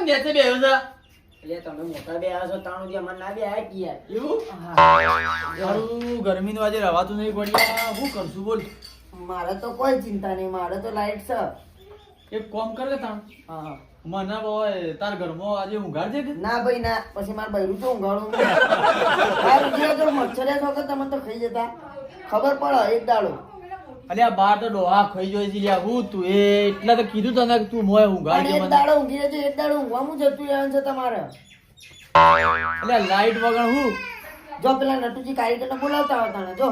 કેમ નેચે બેહ્યો છે? એટલે તમે મોટા બે આવ્યા છો તાણું જે અમારે ના બે આયા કે યાર. એવું? હા. સારું ગરમીનું આજે રવાતું નહીં પડ્યા. હું કરશું બોલ? મારે તો કોઈ ચિંતા નહીં, મારે તો લાઈટ છે. એક કામ કર લે તાણ. હા. મને બોય તાર ઘરમાં આજે ઊંઘાડજે કે? ના ભાઈ ના, પછી મારે બૈરું તો ઊંઘાડું. આ રૂપિયા તો મચ્છરિયા છો કે તમે તો ખાઈ જતા. ખબર પડે એક દાડો. અલ્યા બાર તો ડોહા ખાઈ જોઈ છે લ્યા. હું તું એટલે તો કીધું તને કે તું મોય પણ ઊંઘાડજે એક મને. દાડો ઊંઘી રહેજો, એક દાડો ઊંઘવામાં જતું રહેવાનું છે તમારે. અલ્યા લાઈટ વગર હું જો પેલા નટુજી કારીગરને બોલાવતા હોય તાણે જો.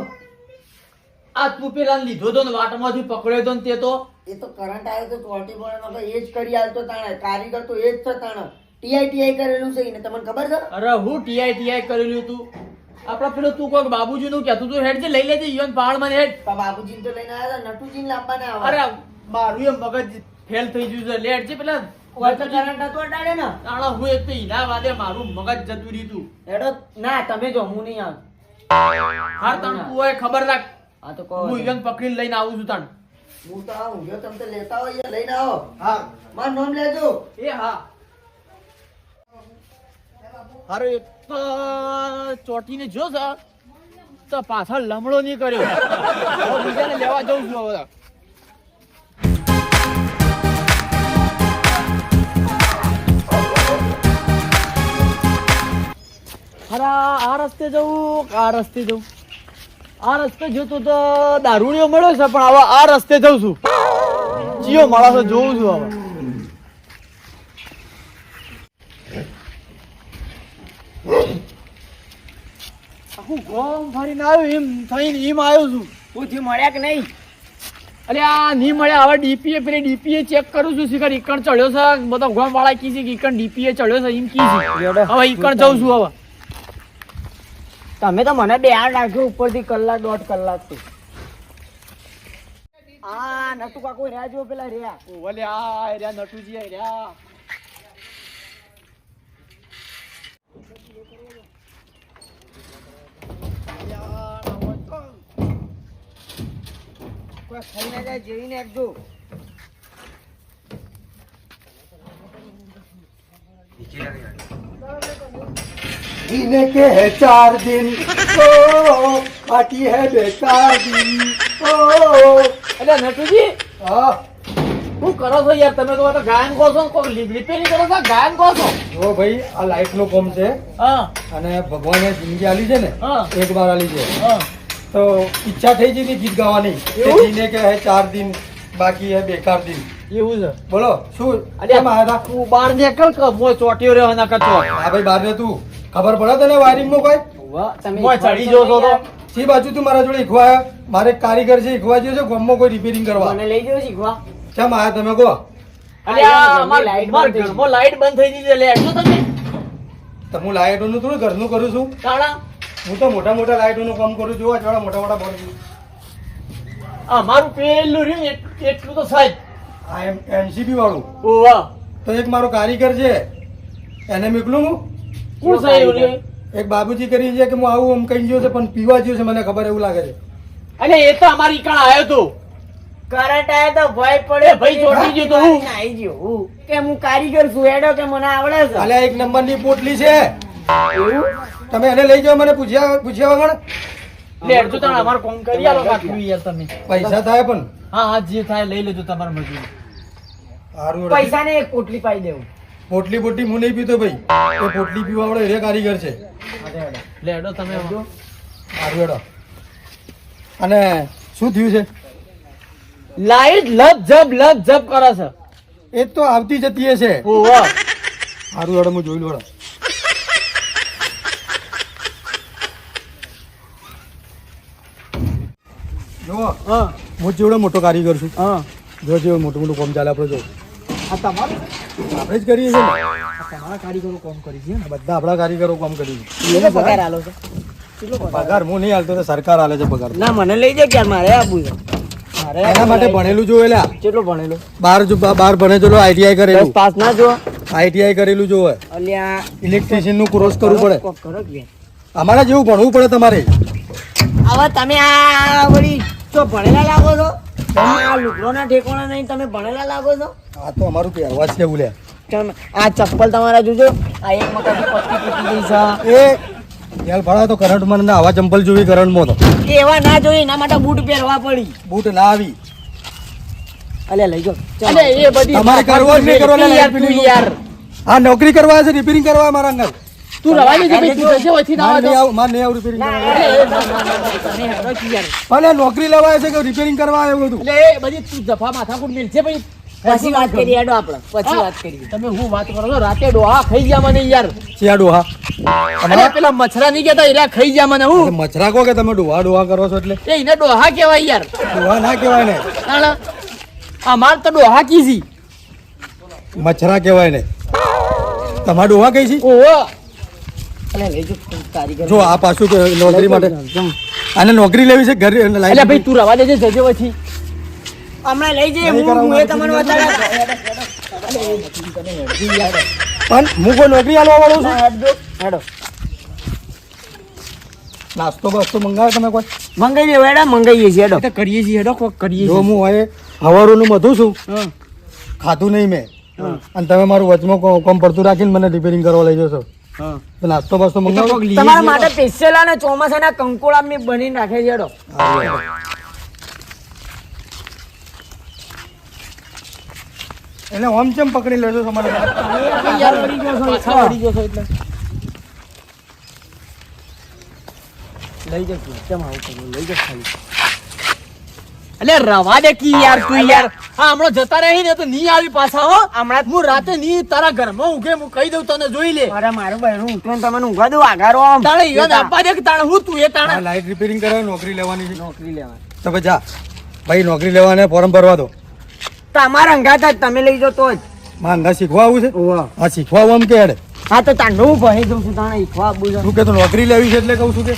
આ તું પેલા લીધો તો ને વાટમાંથી પકડ્યો તો ને તે તો એ તો કરંટ આવ્યો તો ચોટી પડે એ જ કરી આલતો તાણે. કારીગર તો એ જ છે તાણે. ટીઆઈ કરેલું છે એને તમને ખબર છે? અરે હું ટીઆઈ કરેલું તું. આપડે પેલો તું કોઈ બાબુજી નું કહેતું તું હેડ જે લઈ લેજે ઈવન પહાડ માં હેડ. પણ બાબુજીને તો લઈને આવ્યા હતા, નટુજીને લાવવાના આવે. અરે મારું એમ મગજ ફેલ થઈ ગયું છે. લેટ છે પેલા વોટર કરંટ હતો અટાડે ને. તાણા હું એક તો ઈના વાદે મારું મગજ જતું રહ્યું તું. હેડો ના તમે જો હું નહીં આવ. હા તાણ તું હોય ખબર રાખ. હા તો કહો. હું ઈવન પકડીને લઈને આવું છું તાણ. હું તો આવું જો તમે તો લેતા હોય અહીંયા લઈને આવો. હા મારું નામ લેજો. એ હા હારો એક તો ચોટીને જો છે તો પાછળ લમડો નહીં કર્યો. હવે બીજાને લેવા જઉં છું હવે. અરે આ રસ્તે જવું કે આ રસ્તે જવું? આ રસ્તે જતો તો દારૂડિયો મળ્યો છે પણ હવે આ રસ્તે જઉં છું. જીઓ મળે છે જોઉં છું હવે. આખું ગોમ ફરીને આવ્યો એમ થઈને એમ આવ્યો છું. પૂછી મળ્યા કે નહીં? અરે આ નહીં મળ્યા. હવે ડીપીએ ચેક કરું છું. શીખર ઈકણ ચડ્યો છે. બધા ગોમ વાળા કી છે કે ઈકણ ડીપીએ ચડ્યો છે એમ કી છે. હવે ઈકણ જઉં છું હવે. તમે તો મને બે આર નાખ્યો ઉપરથી કલાક દોઢ કલાક થી. આ નટુ કાકો રહ્યા જો પેલા રહ્યા. ઓલે આ રહ્યા નટુજી આ રહ્યા. કોઈ ખાઈ ના જાય જોઈને આપજો. जीने के है 4 दिन ओ बाकी है बेकार दिन ओ અલ્યા નટુજી हाँ શું કરો છો યાર? તમે તો ગાયન કહો છો કોઈ રિપેરિંગ કરો છો ગાયન કહો છો? જો ભાઈ આ લાઈટ નો કોમ છે હા અને ભગવાને જિંદગી આલી છે ને હા. એક વાર આલી છે હા તો ઈચ્છા થઈ જતી ગીત ગાવાની કે એવું? જીને કે है 4 दिन बाकी है बेकार दिन એવું છે. બોલો શું અલ્યા કેમ આયા હતા? તું બાર નીકળ કે મોય ચોટ્યો રહ્યો ના કચો. હા ભાઈ બાર ને તું ખબર પડે તને વાયરિંગ નો કોઈ મોય ચડી જો છો તો. સી બાજુ તું મારા જોડે ઈખવા મારે એક કારીગર છે ઈખવા જ્યો છે ગામમાં કોઈ રિપેરિંગ કરવા મને લઈ જાઓ શીખવા. કેમ આયા તમે કહો અલ્યા ઘરમાં લાઈટ અમાર બંધ થઈ ઘરમાં લાઈટ બંધ થઈ ગઈ છે. લે હેડજો તમે. તો હું લાઈટોનું થોડું ઘરનું કરું છું તાણા હું તો મોટા મોટા લાઈટોનું કામ કરું છું આ મોટા મોટા બોર્ડ અમારું પેલું રહ્યું એટલું તો સાહેબ. આ એમસીબી વાળું ઓવા તો એક મારો કારીગર છે એને મોકલું હું કોણ સાહેબ રહ્યું? એક બાબુજી કરી છે કે હું આવું આમ કહી ગયો છે પણ પીવા ગયો છે મને ખબર એવું લાગે છે અલે એ તો અમારી ઈકણ આવ્યો તો. કરંટ આયો તો ભય એ પડે. ભાઈ ચોટી ગયો તો હું. આવી ગયો હું કે હું કારીગર છું હેડો કે મને આવડે છે. અલ્યા એક નંબરની પોટલી છે તમે એને લઈ જાઓ મને પૂછ્યા વગર લે હેડજો તાણ અમારું કામ કરી આલો કાટલું યાર તમે. પૈસા થાય પણ હા હા જે થાય લઈ લેજો તમારા મજૂરી. સારું પૈસા ને એક પોટલી પાઈ દેવું. પોટલી બોટલી હું નહીં પીતો ભાઈ એ પોટલી પીવા વાળો એ કારીગર છે લે હેડો તમે. સારું હેડો અને શું થયું છે લાઈટ લપ જપ કરે છે. એ તો આવતી જતી હશે ઓવા સારું હેડો હું જોઈ લો હેડો. જુઓ હા હું જેવડો મોટો કારીગર છું હા જો જેવો મોટું મોટું કામ ચાલે આપણે જો આ તમારું આપણે જ કરીએ છીએ ને તમારા કારીગરો કામ કરી છે ને? આ બધા આપણા કારીગરો કામ કરી છે કેટલો પગાર આલો છે? પગાર હું નહીં હાલતો તો સરકાર હાલે છે પગાર ના મને લઈ જાઓ ક્યાં મારે આપવું છે. મારે એના માટે ભણેલું જોયેલા કેટલો ભણેલો? બાર ભણે ચલો આઈટીઆઈ કરેલું 10 પાસ ના જો. આઈટીઆઈ કરેલું જોવે અલ્યા ઇલેક્ટ્રિશિયન નું કોર્સ કરવું પડે કોક કરો કે. અમારા જેવું ભણવું પડે તમારે હવે તમે આ વળી તો ભણેલા લાગો છો? તમે આ લુગડોના ઠેકોણા નહીં તમે ભણેલા લાગો છો? આ તો અમારું પહેરવા છે બોલ્યા આ ચપ્પલ તમારા જોજો આ એક મકાથી પટ્ટી તૂટી ગઈ છે એ યાર ભણા તો કરંટમાં ને આવા ચંપલ જોવી કરંટમાં તો એવા ના જોઈએ એના માટે બૂટ પહેરવા પડી બૂટ ના આવી અલે લઈ જાઓ અલે એ બધી તમારે કરવો જ નહીં કરો ને યાર તું યાર આ નોકરી કરવા છે રિપેરિંગ કરવા મારા અંગલ તું રવા દેજે ભાઈ તું જશે વથી ના આવે તો માર નહીં આવું રિપેરિંગ કરવા અલે એ ના તને હેડો કી યાર ભલે નોકરી લેવા છે કે રિપેરિંગ કરવા આવે બધું એટલે એ બધી તું જફા માથાકૂટ મેલ છે ભાઈ પછી વાત કરીએ હેડો આપણે પછી વાત કરીએ તમે હું વાત કરો છો રાતે ડોહા ખાઈ ગયા મને યાર ચિયાડો હા અરે પેલા મચ્છરા નહીં કહેતા એરા ખાઈ ગયા મને હું મચરા કહો કે તમે ડોહા ડોહા કરો છો એટલે એ એને ડોહા કહેવાય યાર ડોહા ના કહેવાય ને તાણા અમાર તો ડોહા કીધી મચરા કહેવાય ને તમારા ડોહા કઈ છે ઓહો અલે લઈ જાઓ કારીગર જો આ પાછું કે નોકરી માટે આને નોકરી લેવી છે ઘરે એટલે લાઈટ ભાઈ તું રવા દેજે જજે વથી હમણાં લઈ જઈએ નહીં કરાવું હું એ તમને મારે. બતાવ્યા પણ હું કોઈ નોકરી આલવા વાળો છું હેડો નાસ્તો બસ્તો મંગાવે તમે કોઈ મંગાઈ દેવો હેડો મંગાઈએ છીએ હેડો એ તો કરીએ છીએ હેડો કોક કરીએ જો છીએ હું હવે હવારોનું બધું છું હા ખાધું નહીં મેં અને તમે મારું વચમાં કોમ પડતું રાખીને મને રિપેરિંગ કરવા લઈ જશો હા તો નાસ્તો બસ્તો મંગાવો કોક લઈએ તમારા છીએ. માટે સ્પેશિયલ અને ચોમાસાના કંકોળા મેં બનીને રાખે છે હેડો એટલે આમ ચમ પકડી લેશો તમારે યાર વળી ગયો છો, પાછા વળી ગયો છો એટલે લઈ જા તું કેમ આવું કર્યું લઈ જા ખાલી અલે રવા દે કી યાર તું યાર હા હમણાં જતા રહી ને તો નહીં આવી પાછા હો હમણાં હું રાતે નહીં તારા ઘરમાં ઊંઘે હું કહી દઉં તને જોઈ લે અરે મારું બહેરું ઊંઘતું હોય ને તમને ઊંઘવા દઉં આઘારો આમ તાણે ઈવન આપવા દે કે તાણે હું તું એ આ તાણે લાઈટ રિપેરિંગ કરવા નોકરી લેવાની છે નોકરી લેવા તો પછી જા ભાઈ નોકરી લેવાને ફોર્મ ભરવા દો તમારા અંગાત જ તમે લઈ જાઓ તો જ માં અંગા શીખવા આવું છે ઓવા હા શીખવા આવું આમ કે હેડે હા તો તાંડો હું ભણી દઉં છું તાણે ઈખવા આપું છું તું કે તો નોકરી લેવી છે એટલે કહું છું કે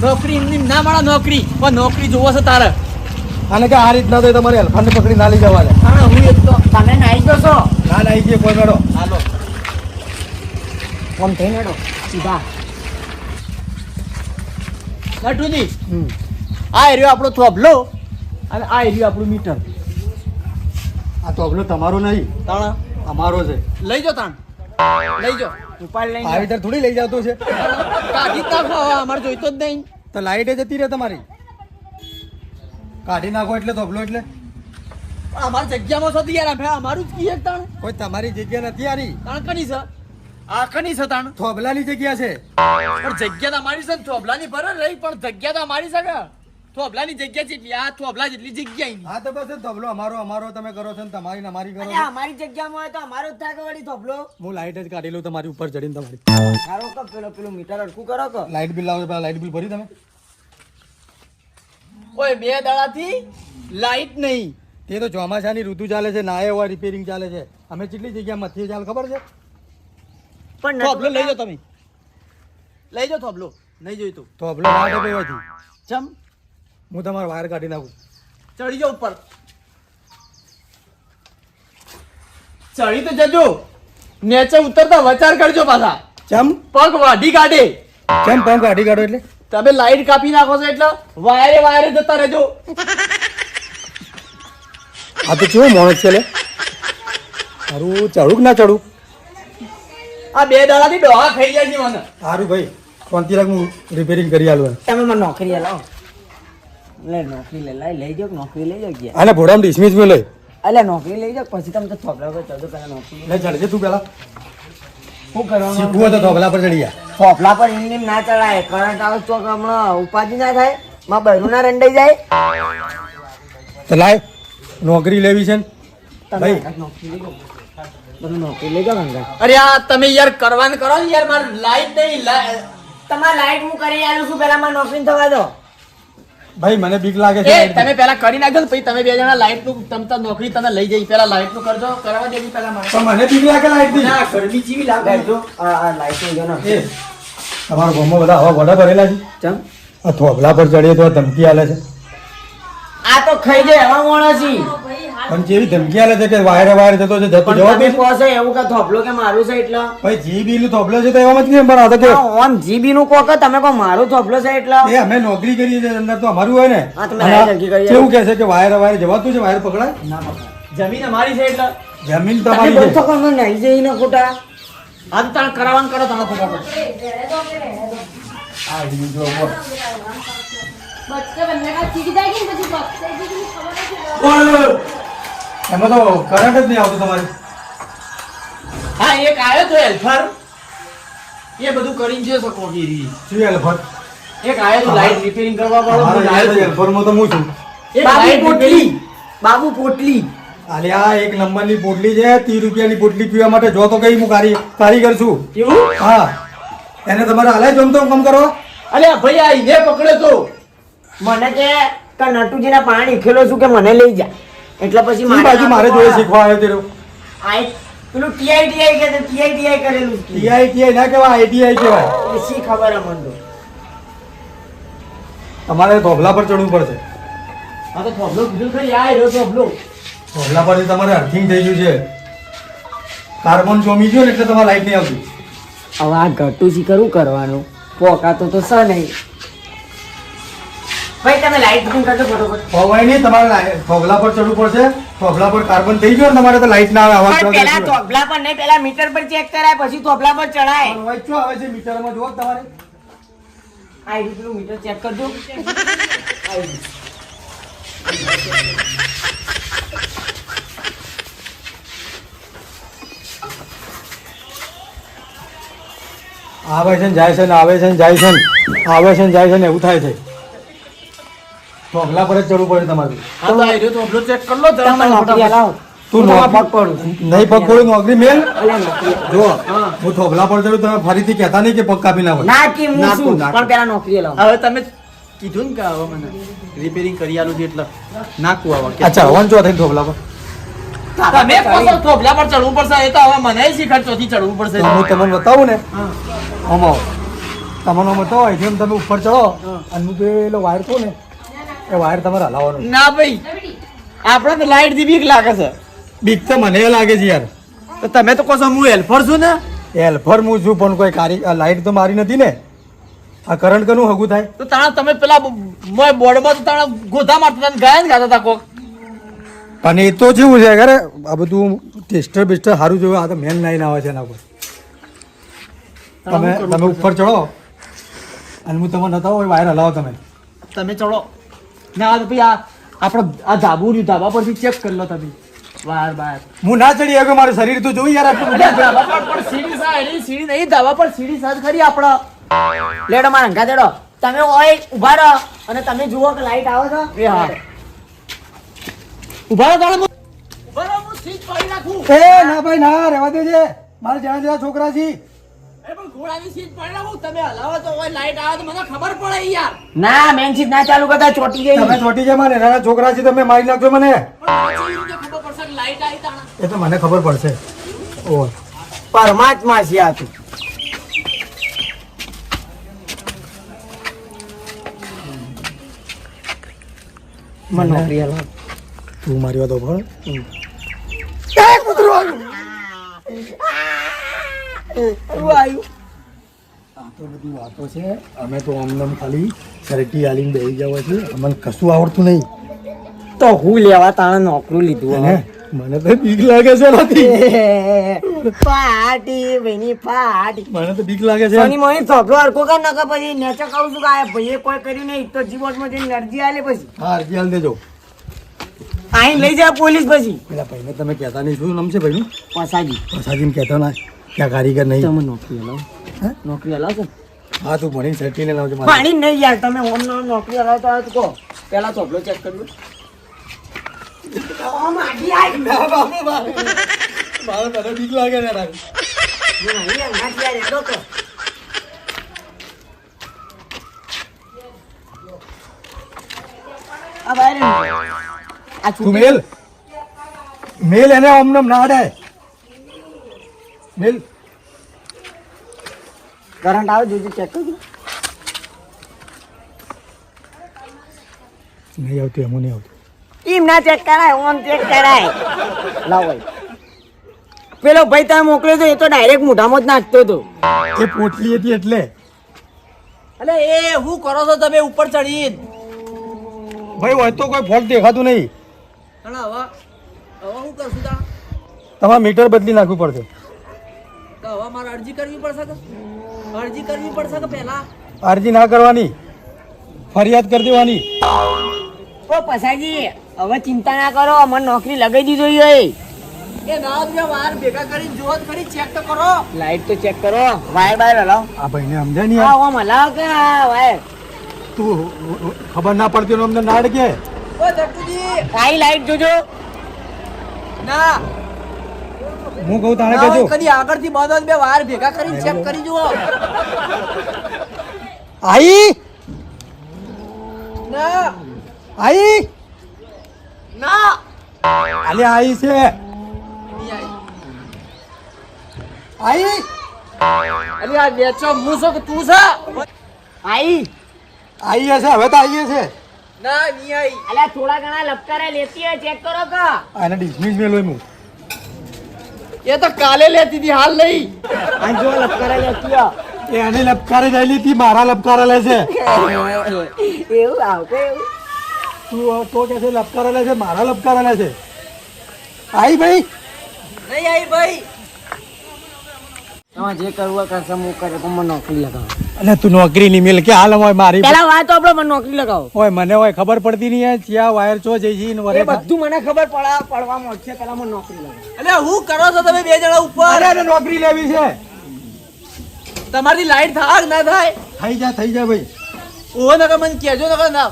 નોકરી એમની ના મળે નોકરી પણ નોકરી જોવો છે તારે આને કે આ રીતના તો તમારે હલફાને પકડી ના લઈ જવા દે તાણે હું એક તો તમે નાઈ જશો ના ના આવી કોઈ મેળો હાલો આમ થઈને હેડો સીધા નટુજી આ એરિયો આપણો થોભલો અને આ એરિયો આપણું મીટર આ તો અબલો તમારો નહીં તાણા અમારો છે લઈ જાઓ તાણ લઈ જાઓ ઉપાડ લઈને આવી રીતે થોડી લઈ જતો છે કાઢી જ નાખો હવે અમારે જોઈતો જ નહીં તો લાઈટ જતી રહે તમારી કાઢી નાખો એટલે તોબલો એટલે પણ અમારી જગ્યામાં છો તો યાર આપણે અમારું જ કીએ તાણ કોઈ તમારી જગ્યા નથી આરી તાણ કની છે આ કની છે તાણ થોબલાની જગ્યા છે પણ જગ્યા તો અમારી છે ને થોભલાની ભરે રહી પણ જગ્યા તો અમારી છે કે થોભલાની જગ્યા જેટલી આ થોભલા જેટલી જગ્યા ય નહીં. હા તો બસ એ તોબલો અમારો અમારો તમે કરો છો ને તમારી ને અમારી કરો અરે છો. અમારી જગ્યામાં હોય તો અમારો જ થાય વળી ધોબલો હું લાઈટ જ કાઢી લઉં તમારી ઉપર ચડીને તમારી સારો કો પેલું મીટર અડકું કરો કો લાઈટ બિલ લાવો પેલા લાઈટ બિલ ભરી તમે ઓય બે દાડાથી લાઈટ નહીં તે તો ચોમાસાની ઋતુ ચાલે છે ના એવા રિપેરિંગ ચાલે છે અમે કેટલી જગ્યા મથીએ ચાલે ખબર છે પણ થોભલો લઈ જાઓ તમે લઈ જાઓ થોભલો નહીં જોઈતું તોબલો ના ડબે હોયથી ચમ હું તમારો વાયર કાઢી નાખું ચડી જાઓ ઉપર ચડી તો જજો નેચે ઉતરતા વચાર કરજો પાછા ચમ પગ વાઢી કાઢે કેમ પંપ કાઢી કાઢો એટલે તમે લાઈટ કાપી નાખો છો એટલે વાયરે વાયરે જતા રહેજો આ તો કેવો માણસ છે લે સારું ચડું કે ના ચડું આ બે દાડાથી ડોહા ખાઈ જાય છે મને સારું ભાઈ શાંતિરાખ હું રિપેરિંગ કરી આલું તમે મને નોકરી લાવો લે નોકરી લઈ જાઓ નોકરી લઈ જાઓ ગયા આને ભોડામાં ડિસમિસ મેં લઈ અલે નોકરી લઈ જાઓ પછી તમે તો થોભલા પર ચડો પેલા નોકરી લે ચડજે તું પેલા શું કરવાનું શીખવું હોય તો થોભલા પર ચડી જા થોભલા પર એમને ના ચડાય કરંટ આવે ચોક હમણાં ઉપાધિ ના થાય માં બૈરું ના રંડાઈ જાય તો લાય નોકરી લેવી છે ને તમે ભાઈ. નોકરી લઈ જાઓ તમે નોકરી લઈ જાઓ અંગા અરે આ તમે યાર કરવાનું કરો ને યાર મારે લાઈટ નહીં તમારે લાઈટ હું કરી આલું છું પેલા માં નોકરી થવા દો ભાઈ મને બીક લાગે એ છે તમે પેલા કરી નાખજો ને પછી તમે બે જણા લાઈટ નું તમતા નોકરી તને લઈ જઈ પેલા લાઈટ નું કરજો કરવા દેવી પેલા મને પણ મને બીક લાગે લાઈટ થી ના ગરમી જેવી લાગે જો આ લાઈટ લઈ જાઓ ને એ તમારા ગામમાં બધા હવા વડા ભરેલા છે ચમ આ થોભલા પર ચડીએ તો આ ધમકી આલે છે આ તો ખાઈ જાય એવા માણસી પણ જેવી ધમકી આલે છે કે વાયરે વાયરે જતો છે જતો પણ જવા તમે દે કહો છો એવું કે થોભલો કે મારું છે એટલે ભાઈ જી બીલું થોભલો છે તો એવામાં જ કેમ પણ આ તો કે ઓમ જીબી નું કહો કે તમે કહો મારું થોભલો છે એટલે એ અમે નોકરી કરીએ છીએ અંદર તો અમારું હોય ને હા, તમે અને લાઈટ નક્કી કરી કેવું કહે છે કે વાયરે વાયરે જવાતું છે વાયર પકડાય જમીન અમારી છે એટલે જમીન તમે તમારી બોલશો છે. કે અમે નહીં જઈને ખોટા આજ તાણ કરાવવાનું કરો તમે ફટાફટ આ રીત જો બોલ. બચ્ચે બંને કા ચીકી જાય કે પછી બચ્ચે જી ખબર નથી બોલ. એમાં તો કરંટ જ નહીં આવતો તમારે. હા એક આવ્યો તો હેલ્પર એ બધું કરીને જે શકો ગીરી શું હેલ્પર? એક આવ્યો તો લાઈટ રિપેરિંગ કરવા વાળો મારા આવ્યો યાર તો. હેલ્પરમાં તો હું છું. એક બાબુ લાઈટ પોટલી રિપેરિંગ બાબુ પોટલી અરે આ 1 નંબરની પોટલી છે, 30 રૂપિયાની પોટલી પીવા માટે જો તો કઈ હું કારીગર છું. એવું હા, એને તમારે હાલે જમતો કામ કરો. અરે ભાઈ આ ઈને પકડ્યો તો મને કે નટુજીના પાણી ખેલો છું કે મને લઈ જા એટલે પછી ઈ બાજુ મારે જોડે શીખવા આવ્યો તેરો. પેલું ટીઆઈ કે ટીઆઈ કરેલું છે. TITI ના કહેવાય, ITI કહેવાય. એ શી ખબર અમને તો. તમારે ધોબલા પર ચડવું પડશે. આ તો થોભલો કીધું ખરી આ રહ્યો થોભલો ધોબલા પરથી તમારે અર્થિંગ થઈ ગયું છે. કાર્બન ચોમી ગયો ને એટલે તમારે લાઈટ નહીં આવતી. હવે આ ઘટું શી કરવું કરવાનું પોકાતો તો સ નહીં ભાઈ તમે લાઈટ બુકિંગ કરજો ફટોફટ પવાય નહીં, તમારે ધોબલા પર ચડવું પડશે. ધોબલા પર કાર્બન થઈ ગયો ને તમારે તો લાઈટ ના આવે. અવાજ પણ પેલા આવે તોબલા પર નહીં પેલા મીટર પર ચેક કરાય પછી તોબલા પર ચડાય શું આવે છે મીટરમાં જુઓ તમારે. આ પેલું મીટર ચેક કરજો આવે છે ને જાય છે ને આવે છે ને જાય છે ને આવે છે ને જાય છે ને એવું થાય છે. ધોબલા પર જ ચડવું પડે તમારે. આ તો આ રહ્યો થોભલો ચેક કર લો જરા તમે નોકરી હલાવો તું હું તમારા નોકરી- પગ પડું નહીં પગ પડ્યું નોકરી મેલ. અલ્યા નોકરી જો હું થોભલા પર ચડું તમે ફરીથી કહેતા નહીં કે પગ કાપી નાખો. ના કે હું નાખું, શું નાખું. પણ પેલા નોકરી હલાવો હવે તમે કીધું ને કે હવે મને રિપેરિંગ કરી આલું છે એટલે નાખું આવા અચ્છા વન ચો થઈને થોભલા પર. તમે કહો છો થોભલા પર ચડવું પડશે એ તો હવે મને શીખર ચોથી ચડવું પડશે તો હું તમને બતાવું ને હા. આમાં તમને આમ બતાવો અહીંથી આમ તમે ઉપર ચડો અને હું પેલો વાયર કહું ને એ વાયર તમારે હલાવવાનો. ના ભાઈ આપણે તો લાઈટ થી બીક લાગે છે બીક તો મને લાગે છે યાર. તો તમે તો કહો છો હું હેલ્પર છું ને હેલ્પર હું છું પણ કોઈ આ લાઈટ તો મારી નથી ને. આ કરંટ કનું હગું થાય. તો તાણા તમે પેલા બોર્ડમાં તો તાણા ગોધા મારતા હતા ને ગાયન ગાતા હતા કોક પણ એ તો જેવું છે ખરે આ બધું ટેસ્ટર બેસ્ટર સારું જોયું. આ તો મેન લાઈન આવે છે એના પર. તમે ઉપર ચડો અને હું તમને બતાવો એ વાયર હલાવો તમે. તમે ચડો ના તો ભાઈ આ આપણો આ ધાબુ રહ્યું ધાબા પરથી ચેક કરી લો તમે વાર બાર હું ના ચડી આવ્યો, મારું શરીર તો જોઈ યાર આટલું અરે બધું. ધાબા પર પણ સીડી સા એની સીડી નહીં ધાબા પર સીડી સાજ ખરી આપણા લેડો મારા અંગા દેડો તમે ઓય ઊભા રહો અને તમે જુઓ કે લાઈટ આવે છે એ હા ઉભા રહો તાણે ઉભા રહો હું સીટ પાડી નાખું એ ના ભાઈ ના રહેવા દેજે. મારા જ્યાં જ્યાં છોકરા છે એ પણ ઘોડાની સીટ પાડી નાખું તમે હલાવો તો ઓય લાઈટ આવે તો મને ખબર પડે યાર ના મેન સીટ ના ચાલુ કરતા ચોટી તમે ગઈ ચોટી જાય મારે નાના છોકરા છે તમે મારી નાખજો મને. પણ પછી એવી રીતે ખબર પડશે કે લાઈટ આવી તાણા એ તો મને ખબર પડશે. ઓ પરમાત્મા છે આ તું મને નોકરી હલાવો તું મારી વાત ઓભળ. આ તો બધી વાતો છે. અમે તો આમ ખાલી શરટી હાલીને બેસી જવા છે. અમને કશું આવડતું નહીં. તો હું લેવા તાણે નોકરી લીધું અને મને તો બીક લાગે છે નથી. પાર્ટી ભાઈની પાર્ટી મને તો બીક લાગે છે. સોની મોની થોભલો હરકો કર નકર પછી નેચે કહું છું કે આ ભાઈએ કોઈ કર્યું નહીં તો જીવનમાં જઈને અરજી આલે પછી હા અરજી હાલ દેજો. આઈને લઈ જાય પોલીસ પછી પેલા ભાઈને તમે કહેતા નહીં. શું નામ છે ભાઈનું? પસાજી પ્રસાદીને કહેતા ના ક્યાં કારીગર નહીં. તમે નોકરી હલાવો હે? નોકરી હલાવો હા તું ભણીને શરટીને લાવજો મારે. પાણી નહીં યાર તમે ઓમ નોકરી હલાવો તો આ તો કહો પેલા થોભલો ચેક કરજો મારે મને બીક લાગે છે યાર. તું મેલ મેલ એને ઓમ નામ ના અડાય. મેલ કરંટ આવે જોજો ચેક કરજો નહીં આવતું એમ નહીં આવતું. એમ ના ચેક કરાય ઓમ ચેક કરાય લાવો ભાઈ પેલો ભાઈ તમે મોકલ્યો તો એ તો ડાયરેક્ટ મોઢામાં જ નાખતો હતો એ પોટલી હતી એટલે. અલે એ હું કરો છો તમે ઉપર ચડી ભાઈ હોય તો કોઈ ફોલ્ટ દેખાતું નહીં. હવે હવે હું કરશું તા તમારે મીટર બદલી નાખવું પડશે. તો હવે મારે અરજી કરવી પડશે કે અરજી કરવી પડશે કે પહેલા અરજી ના કરવાની, ફરિયાદ કરી દેવાની. ઓ પસાજી હવે ચિંતા ના કરો, મને નોકરી લગાઈ દીધી હોય. એ ના બે વાર ભેગા કરીને જોત કરી ચેક તો કરો. લાઈટ તો ચેક કરો, વાયર બાયર હલાવો. આ ભાઈને સમજે નહીં હા ઓમ હલાવો કે આ વાયર. તું ખબર ના પડતી હોય અમને નાડ કે ઓ દટ્ટુજી કાઈ લાઈટ જોજો. ના હું કહું તાણે ના કેજો. હોય કદી આગળથી બંધ હોય તો બે વાર ભેગા કરીને ચેક કરી જુઓ. આઈ ના આઈ ના આલે આઈ છે નહીં આવી. આઈ અરે આ વેચો હું છું કે તું છે? આઈ આઈ હશે, હવે તો આઈ છે. ના નહીં આવી. અલ્યા થોડા ઘણા લપકારા લેતી હોય ચેક કરો કે. આને ડિસમિસ મેલો હું. એ તો કાલે લેતી હતી હાલ નહીં. આ જો લપકારા લેતી હોય. એ આને લપકારે ગયેલી હતી, મારા લપકારા લે છે. એવું આવશે એવું. તું તો કે છે લપકારા લે છે, મારા લપકારા લે છે. આઈ ભાઈ નહીં આવી ભાઈ. તમારે જે કરવું હોય કરશે, હું કરે પણ મને નોકરી લગાવો. અને તું નોકરી નહીં મેલ કે હાલ હોય મારી પેલા વાત તો આપણે મને નોકરી લગાવો. ઓય મને હોય ખબર પડતી નહીં ક્યાં વાયર ચો જઈ છે ને એ વરે બધું મને ખબર પડવા મળશે, પેલા મને નોકરી લગાવો. અલે હું કરો છો તમે બે જણા ઉપર? અરે નોકરી લેવી છે. તમારી લાઈટ થાય કે ના થાય? થઈ જા ભાઈ. ઓહો નકર મને કહેજો નકર ના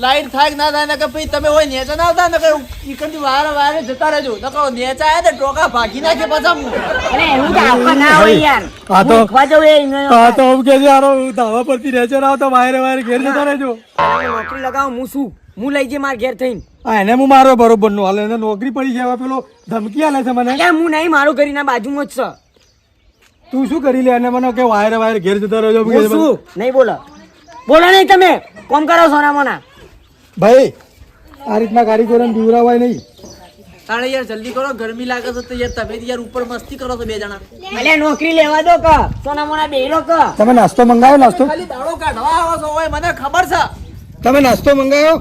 લાઈટ થાય કે ના થાય નકર પછી તમે હોય નેચા ના આવતા નકર ઈકડથી વારે જતા રહેજો. નકર નેચા આયા તો ટોકા ભાગી નાખે પાછા હું. અરે એવું તો આપવા ના હોય યાર. આ તો- હું શીખવા જવું એ એનો હા તો હું કે છે યાર ધાવા પરથી રહેજો ના તો વાયર ઘેર જતા રહેજો. મને નોકરી લગાવો, હું શું હું લઈ જઈ મારા ઘેર થઈને. હા એને હું મારો બરોબર નું હાલે એને નોકરી પડી છે હવે પેલો ધમકી આલે છે મને. અલ્યા હું નહીં, મારું ઘરના બાજુમાં જ છે. તું શું કરી લે અને મને કે વાયર ઘેર જતા રહેજો. હું શું નહીં બોલો નહીં તમે કોમ કરો સોના મોના. ભાઈ આ રીતના કારીગરોને બીવરાવાય નહીં. તાણે યાર જલ્દી કરો, ગરમી લાગે છે તો યાર તમે યાર ઉપર મસ્તી કરો છો બે જણા. અલ્યા નોકરી લેવા દો કે સોના મોના બેહી કે. તમે નાસ્તો મંગાવ્યો? નાસ્તો ખાલી દાડો કાઢવા આવો છો ઓય મને ખબર છે. તમે નાસ્તો મંગાવ્યો?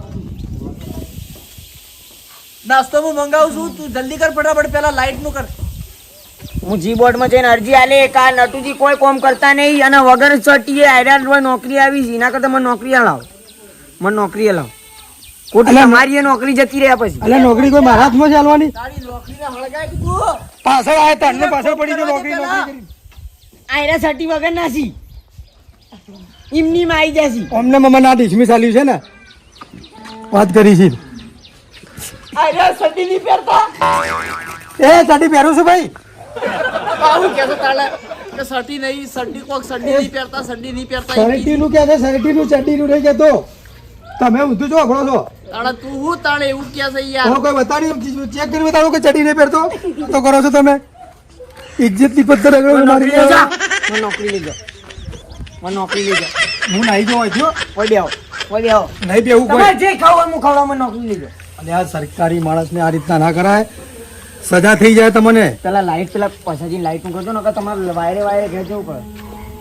નાસ્તો હું મંગાવું છું, તું જલ્દી કર ફટાફટ, પેલા લાઈટ નું કર. હું જી બોર્ડ માં જઈને અરજી આલે કા નટુજી કોઈ કોમ કરતા નહીં અને વગર સટીએ આયરન હોય નોકરી આવી છે. એના કરતા મને નોકરી હલાવો, મને નોકરી હલાવો. ખોટી તમારી એ નોકરી જતી રહ્યા પછી. એટલે નોકરી કોઈ મારા હાથમાં ચાલવાની? તારી નોકરીને હળગાય કે તું? પાછળ આવે તને પાછળ પડી ગયો નોકરી કરી. આયરા સટી વગર નાસી એમની માં આવી જશે. અમને મમ્મા ના ડિસમિસ આલ્યું છે ને વાત કરી છે. અરે સડી નહીં પહેરતા. એ સાડી પહેરું છું ભાઈ. આવું કે છે તાલે કે સડી નહીં, સડી કોક સડી નહીં પહેરતા, સડી નહીં પહેરતા. સરટી નું કે છે, સરટી નું ચડ્ડી નું નહીં કેતો. તમે ઊંધું છો અઘડો છો. તાણે તું હું તાણે એવું કે છે યાર. હવે કોઈ બતાડી ચેક કરી બતાવો કે ચડી નહીં પહેરતો તો કરો છો તમે. ઇજ્જત ની પથ્થર અગડો મારી મને નોકરી લેજો, મને નોકરી લેજો. હું નાઈ જો થયો ઓય બેહો, ઓય બેહો. નહીં બેવું કોઈ. તમારે જે ખાવું હોય હું ખવડાવું, મને નોકરી લેજો. અને આ સરકારી માણસને આ રીતના ના કરાય, સજા થઈ જાય તમને. પેલા લાઈટ પેલા પૈસાજી લાઈટ નું કરજો ને તમારે વાયરે ઘેર જવું પડે.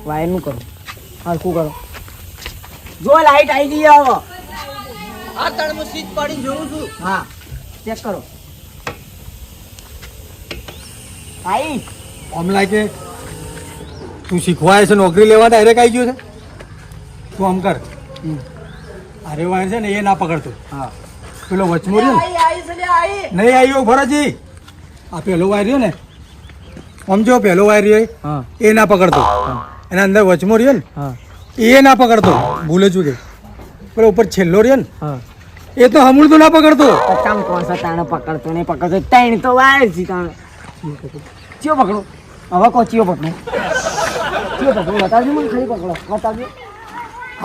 વાયર નું કરો, હરખું કરો. જો લાઈટ આવી ગઈ હવે. આ તાણે હું સ્વિચ પાડીને જોઉં છું. હા ચેક કરો. આઈ આમ લાગે તું શીખવાય છે નોકરી લેવા ડાયરેક્ટ આવી ગયો છે. તું આમ કર, અરે વાયર છે ને એ ના પકડતો. હા પેલો વચમો રહ્યો ને આઈ છે લે આઈ. નહીં આવ્યો ભરાજી. આ પેલો વાયર રહ્યો ને આમ જો પેલો વાયર રહ્યો હા એ ના પકડતો. એના અંદર વચમો રહ્યો ને હા એ ના પકડતો. ભૂલે છું કે પેલો ઉપર છેલ્લો રહ્યો ને હા એ તો હમુલ તો ના પકડતો. કામ કોણ છે તાણે પકડતો નહીં પકડતો ત્રણ તો વાયર છે તાણે. ચિયો પકડો હવે કો ચિયો પકડો, ચિયો પકડો બતાવજો મને ખાલી પકડો બતાવજો.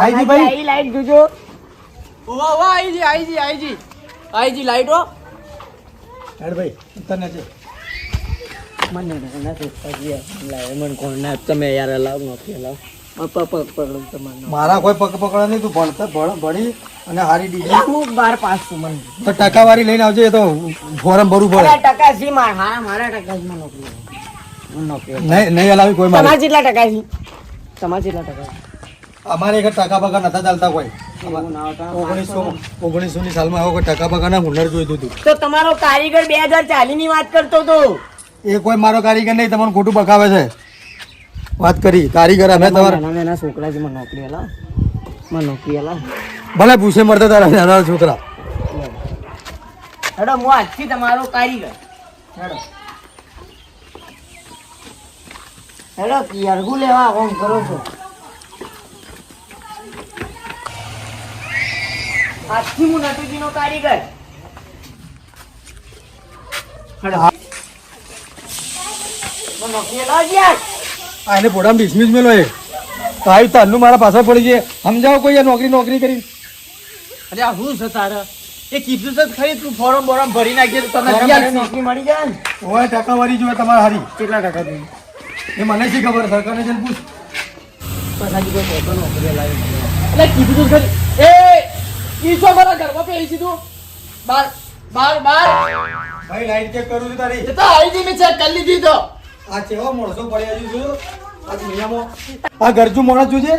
આઈ ભાઈ આઈ લાઈટ જોજો. ઓવા ઓવા આઈજી લાઈટ હો. હેડ ભાઈ તને છે મને નથી લાવે મને કોણ ના તમે યાર લાવ નોકરી લાવ પકડો તમારે. મારા કોઈ પગ પકડે નહીં. તું ભણી અને હારી ડિગ્રી હું 12 પાસ છું મને. તો ટકાવારી લઈને આવજે. એ તો ફોરમ ભરવું પડે. ટકા છે મારા ટકા છે નોકરી નોકરી. નહીં હલાવી કોઈ મારે. તમારે કેટલા ટકા છે? તમારે કેટલા ટકા છે? અમારે એક ટકા બકા નતા ચાલતા કોઈ. એવું ના હોતા. 1900 ની સાલમાં આવો કોઈ ટકા બકા ના હુનર જોઈતું હતું. તો તમારો કારીગર 2040 ની વાત કરતો હતો. એ કોઈ મારો કારીગર નહીં, તમને ખોટું બકાવે છે. વાત કરી કારીગર અમે તમારા નાના નાના છોકરા છે, મને નોકરી હલાવ, મને નોકરી હલાવ. ભલે ભૂસે મરતા તારા નાના છોકરા. હેડો હું આજથી તમારો કારીગર. હેડો હેડો યાર, હું લેવા કોમ કરો છો? આજથી હું નટુજીનો કારીગર. હેડો મને નોકરી હલાવ યાર. આ એને પોડામાં ડિસમિસ મેલો એ તો આવી તારનું મારા પાછળ પડી છે. સમજાવો કોઈ આ નોકરી કરી. અરે આ શું છે તારે? એ કીધું છે ખરી, તું ફોરમ બોરમ ભરી નાખજે તો તને મને નોકરી મળી જાય ને? ઓય ટકાવારી જોઈએ તમારે હારી. કેટલા ટકા જોઈએ? એ મને શી ખબર, સરકારને જઈને પૂછ. પછી કોઈ પોતો નોકરી લાવી. એટલે કીધું તું ખરી. એ ઈસો મારા ઘરમાં પેલી તું બાર બાર બાર ભાઈ લાઈટ ચેક કરું છું તારી. એ તો આવી જી મેં ચેક કરી લીધી તો. આ ચેવો મોણસો પડ્યા છું આ દુનિયામાં. આ ગરજુ માણસ જોજે,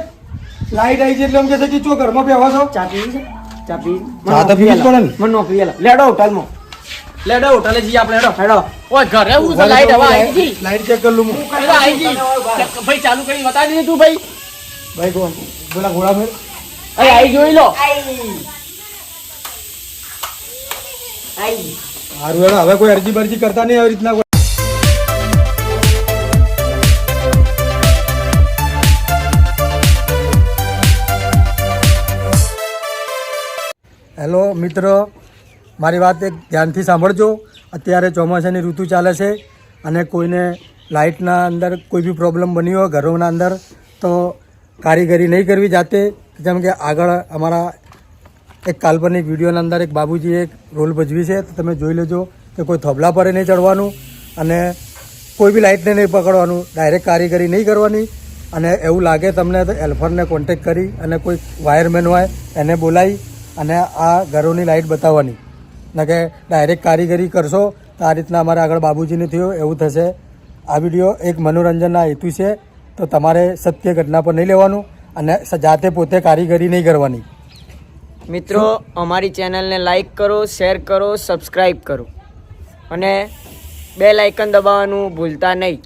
લાઈટ આવી છે એટલે એમ કે છે કે ચો ઘરમાં બેહવા છો. ચા પીવી છે? ચા પીવી? ચા તો પીવી જ પડે ને. મને નોકરી આલા. લેડો હોટલમાં. લેડો હોટલે જઈએ આપણે હેડો. હેડો. ઓય ઘરે હું છે લાઈટ હવે આવી ગઈ. લાઈટ ચેક કરી લઉં હું. એટલે આવી ગઈ. ભાઈ ચાલુ કરી બતાવી દીધી તું ભાઈ. ભાઈ કોણ બોલા ઘોડા મેં અરે આવી જોઈ લો. સારું હેડો, હવે કોઈ અરજી બરજી કરતા નહીં આવી રીતના. હેલો મિત્રો, મારી વાત એક ધ્યાનથી સાંભળજો. અત્યારે ચોમાસાની ઋતુ ચાલે છે અને કોઈને લાઇટના અંદર કોઈ બી પ્રોબ્લેમ બની હોય ઘરોના અંદર તો કારીગરી નહીં કરવી જાતે. જેમ કે આગળ અમારા એક કાલ્પનિક વિડીયોના અંદર એક બાબુજીએ એક રોલ ભજવી છે, તો તમે જોઈ લેજો કે કોઈ થોબલા પર નહીં ચડવાનું અને કોઈ બી લાઇટને નહીં પકડવાનું, ડાયરેક્ટ કારીગરી નહીં કરવાની. અને એવું લાગે તમને તો હેલ્પરને કોન્ટેક કરી અને કોઈ વાયરમેન હોય એને બોલાવી અને આ ઘરોની લાઇટ બતાવવાની. ને કે ડાયરેક્ટ કારીગરી કરશો તો આ રીતના અમારે આગળ બાબુજીને થયું એવું થશે. આ વિડીયો એક મનોરંજનના હેતુ છે, તો તમારે સત્ય ઘટના પર નહીં લેવાનું અને જાતે પોતે કારીગરી નહીં કરવાની. મિત્રો, અમારી ચેનલને લાઈક કરો, શેર કરો, સબસ્ક્રાઈબ કરો અને બેલ આઇકન દબાવવાનું ભૂલતા નહીં.